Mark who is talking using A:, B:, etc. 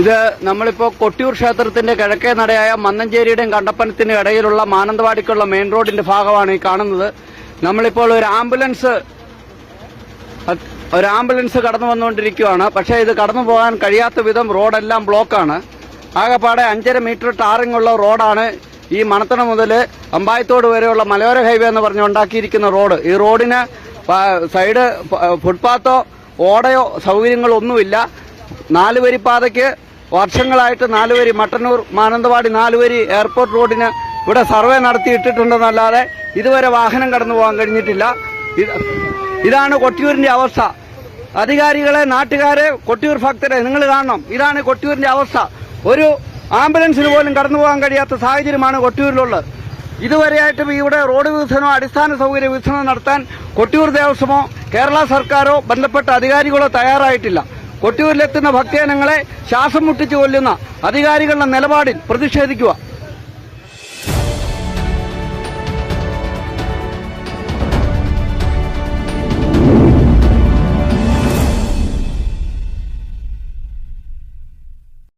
A: ഇത് നമ്മളിപ്പോൾ കൊട്ടിയൂർ ക്ഷേത്രത്തിന്റെ കിഴക്കേ നടയായ മന്നഞ്ചേരിയുടെയും കണ്ടപ്പനത്തിനും ഇടയിലുള്ള മാനന്തവാടിക്കുള്ള മെയിൻ റോഡിന്റെ ഭാഗമാണ് ഈ കാണുന്നത്. നമ്മളിപ്പോൾ ഒരു ആംബുലൻസ് കടന്നു വന്നുകൊണ്ടിരിക്കുകയാണ്. പക്ഷേ ഇത് കടന്നു പോകാൻ കഴിയാത്ത വിധം റോഡെല്ലാം ബ്ലോക്കാണ്. ആകെപ്പാടെ 5.5 മീറ്റർ ടാറിങ്ങുള്ള റോഡാണ് ഈ മണത്തണ മുതൽ അമ്പായത്തോട് വരെയുള്ള മലയോര ഹൈവേ എന്ന് പറഞ്ഞ് ഉണ്ടാക്കിയിരിക്കുന്ന റോഡ്. ഈ റോഡിന് സൈഡ് ഫുട്പാത്തോ ഓടയോ സൗകര്യങ്ങളൊന്നുമില്ല. 4 വരി പാതയ്ക്ക് വർഷങ്ങളായിട്ട് 4 വരി മട്ടന്നൂർ മാനന്തവാടി 4 വരി എയർപോർട്ട് റോഡിന് ഇവിടെ സർവേ നടത്തിയിട്ടിട്ടുണ്ടെന്നല്ലാതെ ഇതുവരെ വാഹനം കടന്നു പോകാൻ കഴിഞ്ഞിട്ടില്ല. ഇതാണ് കൊട്ടിയൂരിന്റെ അവസ്ഥ. അധികാരികളെ, നാട്ടുകാരെ, കൊട്ടിയൂർ ഭക്തരെ നിങ്ങൾ കാണണം. ഇതാണ് കൊട്ടിയൂരിന്റെ അവസ്ഥ. ഒരു ആംബുലൻസിന് പോലും കടന്നു പോകാൻ കഴിയാത്ത സാഹചര്യമാണ് കൊട്ടിയൂരിലുള്ളത്. ഇതുവരെയായിട്ടും ഇവിടെ റോഡ് വികസനമോ അടിസ്ഥാന സൗകര്യ വികസനമോ നടത്താൻ കൊട്ടിയൂർ ദേവസ്വമോ കേരള സർക്കാരോ ബന്ധപ്പെട്ട അധികാരികളോ തയ്യാറായിട്ടില്ല. കൊട്ടിയൂരിലെത്തുന്ന ഭക്തജനങ്ങളെ ശ്വാസം മുട്ടിച്ചു കൊല്ലുന്ന അധികാരികളുടെ നിലപാടിൽ പ്രതിഷേധിക്കുക.